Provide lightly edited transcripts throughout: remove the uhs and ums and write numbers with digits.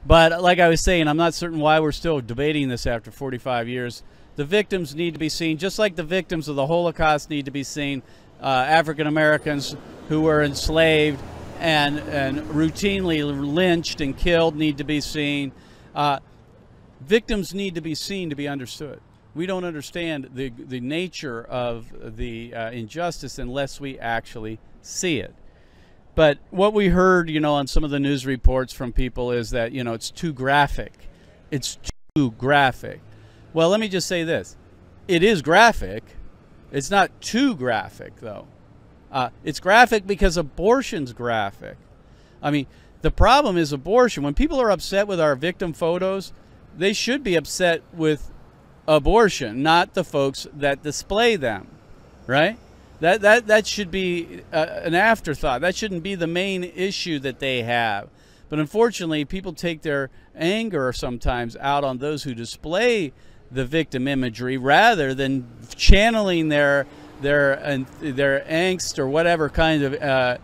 But like I was saying, I'm not certain why we're still debating this after 45 years. The victims need to be seen, just like the victims of the Holocaust need to be seen. African Americans who were enslaved and routinely lynched and killed need to be seen. Victims need to be seen to be understood. We don't understand the nature of the injustice unless we actually see it. But what we heard, on some of the news reports from people is that, it's too graphic. It's too graphic. Well, let me just say this. It is graphic. It's not too graphic, though. It's graphic because abortion's graphic. I mean, the problem is abortion. When people are upset with our victim photos, they should be upset with abortion, not the folks that display them, right? That should be an afterthought. That shouldn't be the main issue that they have. But unfortunately, people take their anger sometimes out on those who display the victim imagery rather than channeling their angst or whatever kind of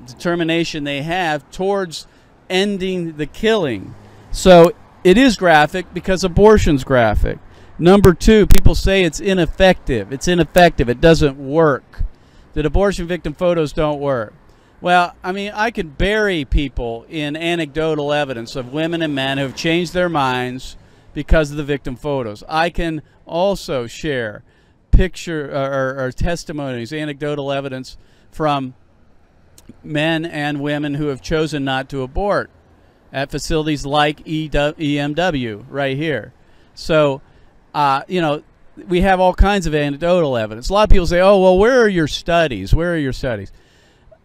determination they have towards ending the killing. So it is graphic because abortion's graphic. Number two, people say it's ineffective. It's ineffective. It doesn't work. That abortion victim photos don't work. Well, I mean, I could bury people in anecdotal evidence of women and men who have changed their minds because of the victim photos. I can also share or testimonies, anecdotal evidence from men and women who have chosen not to abort at facilities like EMW right here. So, we have all kinds of anecdotal evidence. A lot of people say, oh, well, where are your studies? Where are your studies?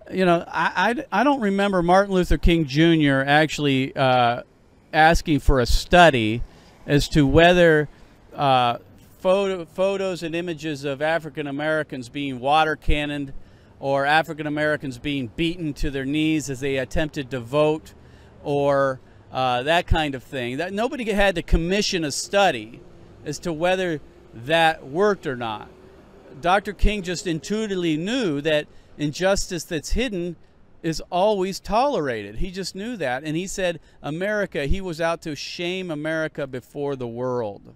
I don't remember Martin Luther King Jr. actually asking for a study as to whether photos and images of African Americans being water cannoned or African Americans being beaten to their knees as they attempted to vote or that kind of thing. That nobody had to commission a study as to whether that worked or not. Dr. King just intuitively knew that injustice that's hidden is always tolerated. He just knew that, and he said America, he was out to shame America before the world,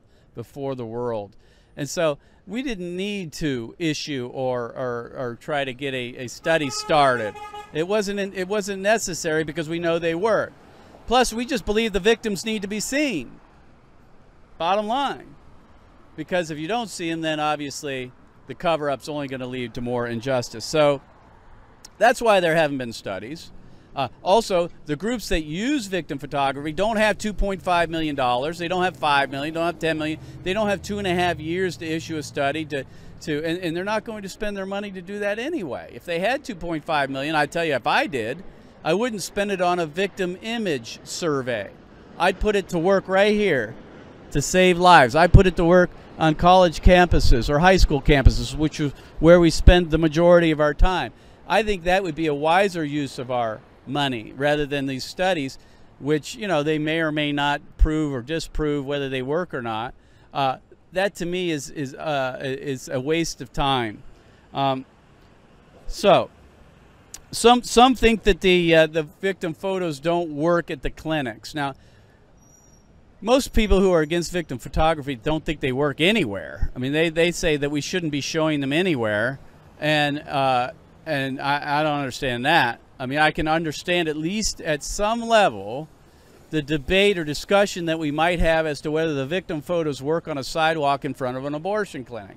And so we didn't need to issue or try to get a study started. It wasn't necessary because we know they work. Plus, we just believe the victims need to be seen. Bottom line. Because if you don't see them, then obviously the cover-up's only going to lead to more injustice. So that's why there haven't been studies. Also, the groups that use victim photography don't have $2.5 million. They don't have $5 million. Don't have $10 million. They don't have 2.5 years to issue a study and they're not going to spend their money to do that anyway. If they had $2.5 million, I tell you, if I did, I wouldn't spend it on a victim image survey. I'd put it to work right here to save lives. I put it to work on college campuses or high school campuses, which is where we spend the majority of our time. I think that would be a wiser use of our money rather than these studies, which, they may or may not prove or disprove whether they work or not. That to me is a waste of time. So some think that the victim photos don't work at the clinics. Now, most people who are against victim photography don't think they work anywhere. I mean, they say that we shouldn't be showing them anywhere, and I don't understand that. I mean, I can understand at least at some level the debate or discussion that we might have as to whether the victim photos work on a sidewalk in front of an abortion clinic.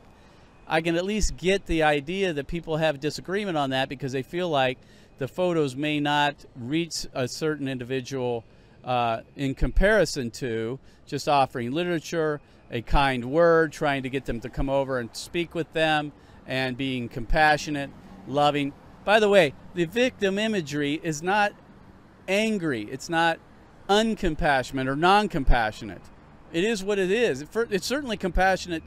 I can at least get the idea that people have disagreement on that because they feel like the photos may not reach a certain individual in comparison to just offering literature, a kind word, trying to get them to come over and speak with them, and being compassionate, loving. By the way, the victim imagery is not angry. It's not uncompassionate or non-compassionate. It is what it is. It's certainly compassionate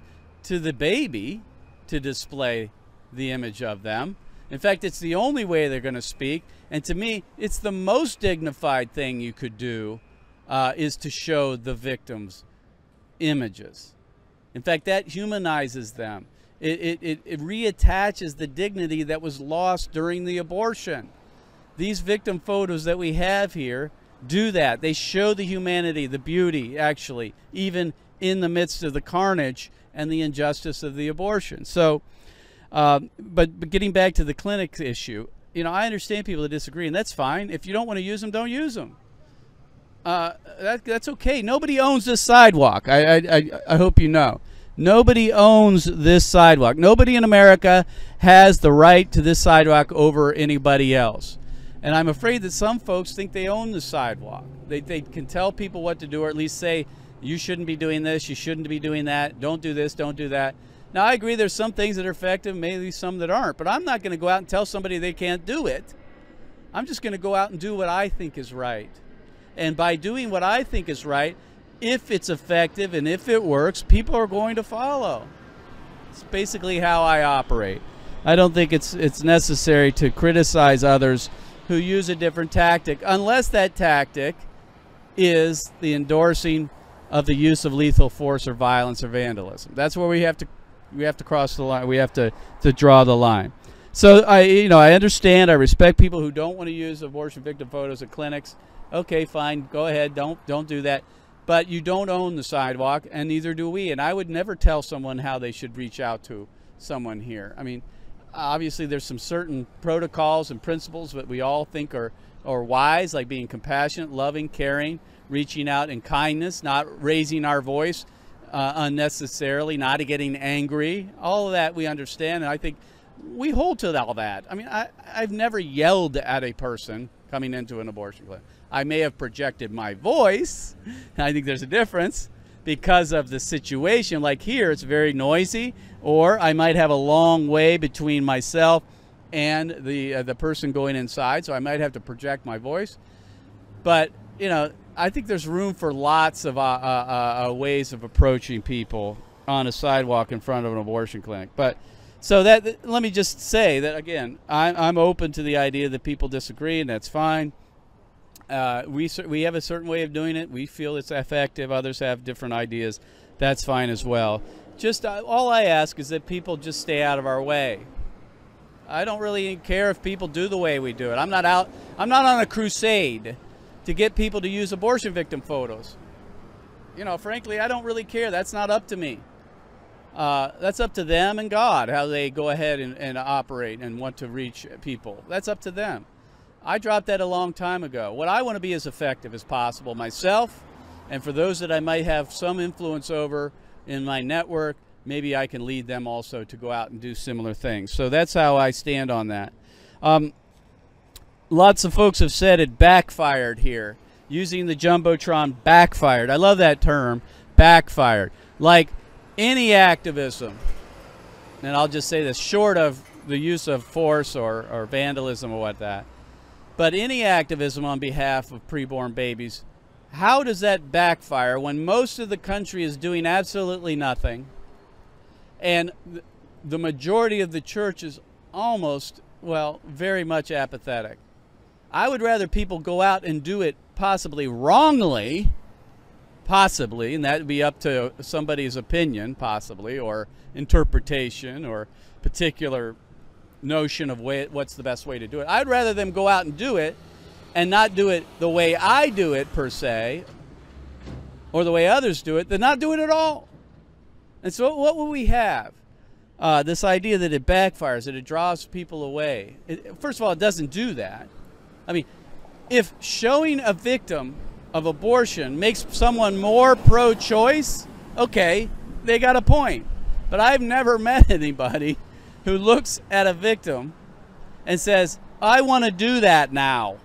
to the baby to display the image of them. In fact, it's the only way they're going to speak. And to me, it's the most dignified thing you could do is to show the victims' images. In fact, that humanizes them. It reattaches the dignity that was lost during the abortion. These victim photos that we have here do that. They show the humanity, the beauty, actually, even in the midst of the carnage and the injustice of the abortion. So, but getting back to the clinic issue, you know, I understand people that disagree, and that's fine. If you don't want to use them, don't use them. That's okay. Nobody owns this sidewalk. I hope you know. Nobody owns this sidewalk. Nobody in America has the right to this sidewalk over anybody else. And I'm afraid that some folks think they own the sidewalk. They can tell people what to do, or at least say, you shouldn't be doing this, you shouldn't be doing that, don't do this, don't do that. Now, I agree there's some things that are effective, maybe some that aren't, but I'm not going to go out and tell somebody they can't do it. I'm just going to go out and do what I think is right. And by doing what I think is right, if it's effective and if it works, people are going to follow. It's basically how I operate. I don't think it's necessary to criticize others who use a different tactic, unless that tactic is the endorsing of the use of lethal force or violence or vandalism. That's where we have to cross the line. We have to draw the line. So I understand. I respect people who don't want to use abortion victim photos at clinics. Okay, fine, go ahead. Don't do that. But you don't own the sidewalk, and neither do we. And I would never tell someone how they should reach out to someone here. I mean, obviously there's some certain protocols and principles that we all think are wise, like being compassionate, loving, caring, reaching out in kindness, not raising our voice unnecessarily, not getting angry. All of that we understand, and I think we hold to all that. I mean, I've never yelled at a person coming into an abortion clinic. I may have projected my voice. I think there's a difference because of the situation. Like here, it's very noisy, or I might have a long way between myself and the person going inside, so I might have to project my voice. But, you know, I think there's room for lots of ways of approaching people on a sidewalk in front of an abortion clinic. But so that, let me just say that, again, I'm open to the idea that people disagree, and that's fine. We have a certain way of doing it. We feel it's effective. Others have different ideas. That's fine as well. Just all I ask is that people just stay out of our way. I don't really care if people do the way we do it. I'm not on a crusade to get people to use abortion victim photos. You know, frankly, I don't really care. That's not up to me. That's up to them and God, how they go ahead and operate and want to reach people. That's up to them. I dropped that a long time ago. What I want to be as effective as possible myself, and for those that I might have some influence over in my network, maybe I can lead them also to go out and do similar things. So that's how I stand on that. Lots of folks have said it backfired here. Using the Jumbotron backfired. I love that term, backfired. Like any activism, and I'll just say this, short of the use of force or vandalism or what that, but any activism on behalf of preborn babies, how does that backfire when most of the country is doing absolutely nothing and the majority of the church is almost, well, very much apathetic? I would rather people go out and do it possibly wrongly, and that would be up to somebody's opinion, possibly, or interpretation, or particular notion of what's the best way to do it. I'd rather them go out and do it and not do it the way I do it, per se, or the way others do it, than not do it at all. And so what will we have? This idea that it backfires, that it draws people away. First of all, it doesn't do that. I mean, if showing a victim of abortion makes someone more pro-choice, okay, they got a point. But I've never met anybody who looks at a victim and says, I want to do that now.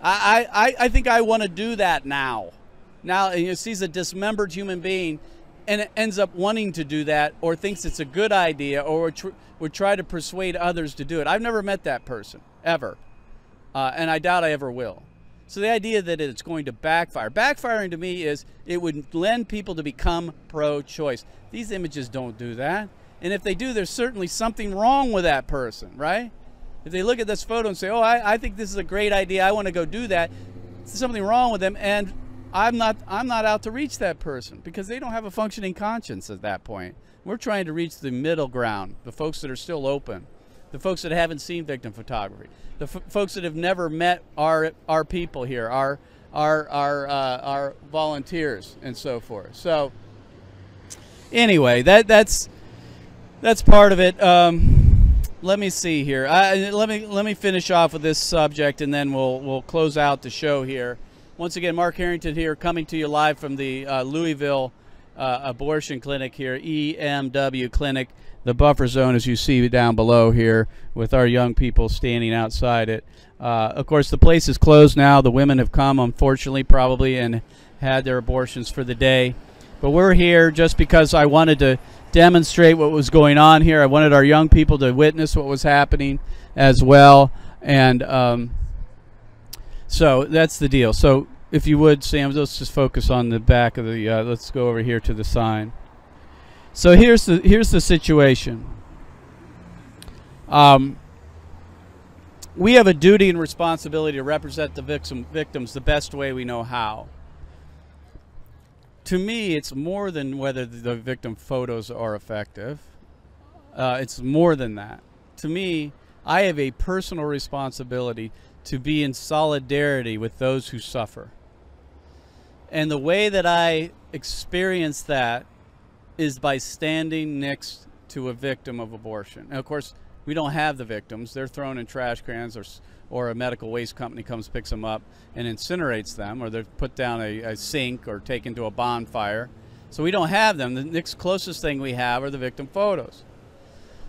I think I want to do that now. Now, and you sees a dismembered human being and it ends up wanting to do that, or thinks it's a good idea, or would try to persuade others to do it. I've never met that person, ever. And I doubt I ever will. So the idea that it's going to backfire. Backfiring to me is it would lend people to become pro-choice. These images don't do that. And if they do, there's certainly something wrong with that person, right? If they look at this photo and say, oh, I think this is a great idea, I want to go do that, there's something wrong with them, and I'm not out to reach that person because they don't have a functioning conscience at that point. We're trying to reach the middle ground, the folks that are still open, the folks that haven't seen victim photography, the folks that have never met our people here, our volunteers and so forth. So anyway, that's part of it. Let me see here. Let me finish off with this subject, and then we'll close out the show here. Once again, Mark Harrington here, coming to you live from the Louisville abortion clinic here, EMW clinic, the buffer zone, as you see down below here, with our young people standing outside it. Of course, the place is closed now. The women have come, unfortunately, probably, and had their abortions for the day. But we're here just because I wanted to demonstrate what was going on here. I wanted our young people to witness what was happening as well. And so that's the deal. So if you would, Sam, let's just focus on the back of the, let's go over here to the sign. So here's the situation. We have a duty and responsibility to represent the victims the best way we know how. To me, it's more than whether the victim photos are effective. It's more than that. To me, I have a personal responsibility to be in solidarity with those who suffer. And the way that I experience that is by standing next to a victim of abortion. And of course, we don't have the victims. They're thrown in trash cans, or a medical waste company comes, picks them up, and incinerates them, or they're put down a sink or taken to a bonfire. So we don't have them. The next closest thing we have are the victim photos.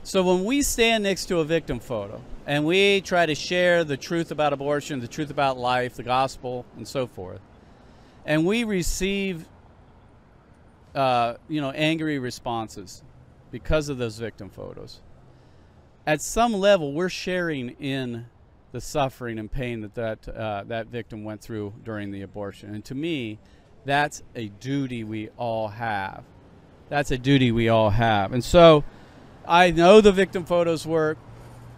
So when we stand next to a victim photo and we try to share the truth about abortion, the truth about life, the gospel, and so forth, and we receive angry responses because of those victim photos, at some level we're sharing in the suffering and pain that victim went through during the abortion. And to me, that's a duty we all have. That's a duty we all have. And so I know the victim photos work.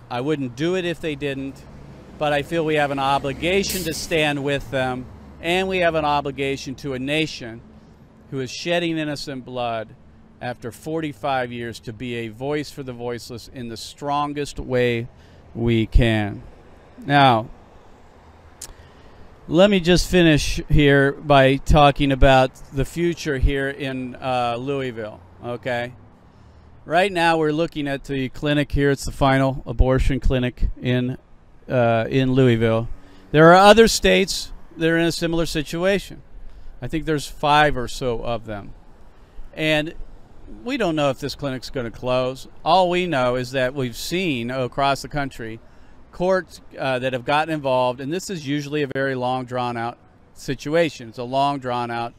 I wouldn't do it if they didn't, but I feel we have an obligation to stand with them, and we have an obligation to a nation who is shedding innocent blood after 45 years to be a voice for the voiceless in the strongest way we can. Now, let me just finish here by talking about the future here in Louisville, okay? Right now we're looking at the clinic here. It's the final abortion clinic in Louisville. There are other states that are in a similar situation. I think there's 5 or so of them. And we don't know if this clinic's going to close. All we know is that we've seen across the country courts that have gotten involved, and this is usually a very long, drawn-out situation. It's a long, drawn-out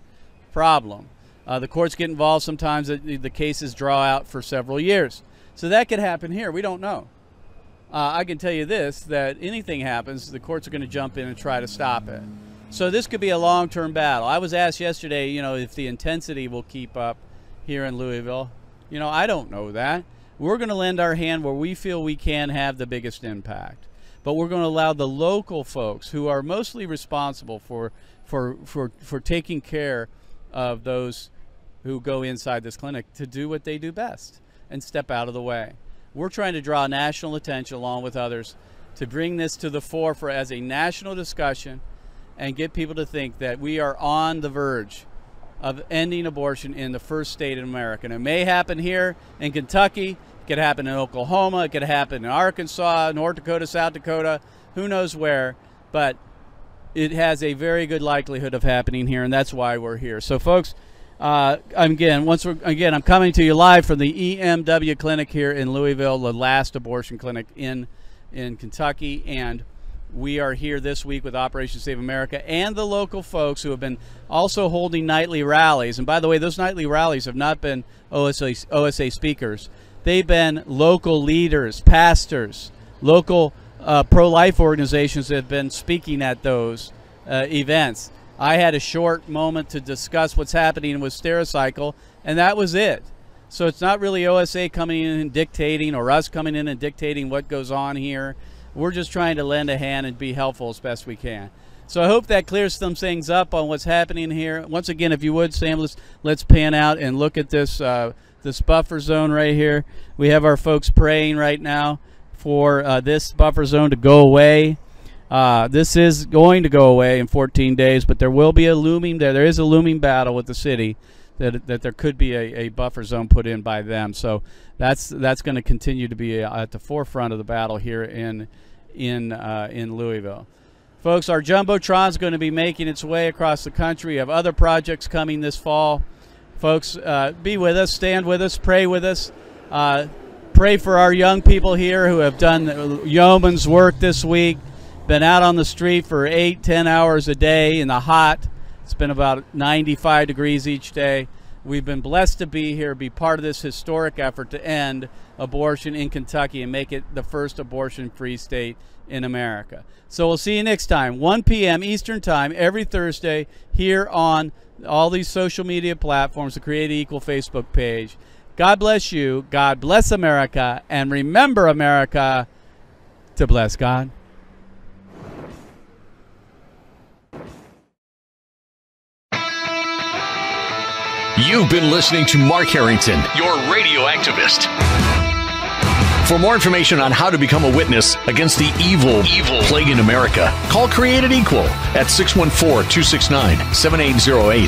problem. The courts get involved. Sometimes the cases draw out for several years. So that could happen here. We don't know. I can tell you this, that anything happens, the courts are going to jump in and try to stop it. So this could be a long-term battle. I was asked yesterday, if the intensity will keep up here in Louisville. I don't know that. We're going to lend our hand where we feel we can have the biggest impact. But we're going to allow the local folks who are mostly responsible for taking care of those who go inside this clinic to do what they do best and step out of the way. We're trying to draw national attention along with others to bring this to the fore as a national discussion and get people to think that we are on the verge of ending abortion in the first state in America. And it may happen here in Kentucky, it could happen in Oklahoma, it could happen in Arkansas, North Dakota, South Dakota, who knows where, but it has a very good likelihood of happening here, and that's why we're here. So folks, I'm coming to you live from the EMW clinic here in Louisville, the last abortion clinic in Kentucky, and we are here this week with Operation Save America and the local folks who have been also holding nightly rallies. And by the way, those nightly rallies have not been OSA speakers. They've been local leaders, pastors, local pro-life organizations that have been speaking at those events. I had a short moment to discuss what's happening with Stericycle, and that was it. So it's not really OSA coming in and dictating, or us coming in and dictating what goes on here. We're just trying to lend a hand and be helpful as best we can. So I hope that clears some things up on what's happening here. Once again, if you would, Sam, let's pan out and look at this this buffer zone right here. We have our folks praying right now for this buffer zone to go away. This is going to go away in 14 days, but there will be there is a looming battle with the city that there could be a buffer zone put in by them. So that's going to continue to be at the forefront of the battle here in Louisville. Folks, our Jumbotron is going to be making its way across the country. We have other projects coming this fall. Folks, be with us, stand with us, pray with us. Pray for our young people here who have done yeoman's work this week, been out on the street for 8-10 hours a day in the hot. It's been about 95 degrees each day. We've been blessed to be here, be part of this historic effort to end abortion in Kentucky and make it the first abortion-free state in America. So we'll see you next time, 1 p.m. Eastern Time, every Thursday, here on all these social media platforms, the Create Equal Facebook page. God bless you, God bless America, and remember, America, to bless God. You've been listening to Mark Harrington, your radio activist. For more information on how to become a witness against the evil plague in America, call Created Equal at 614-269-7808.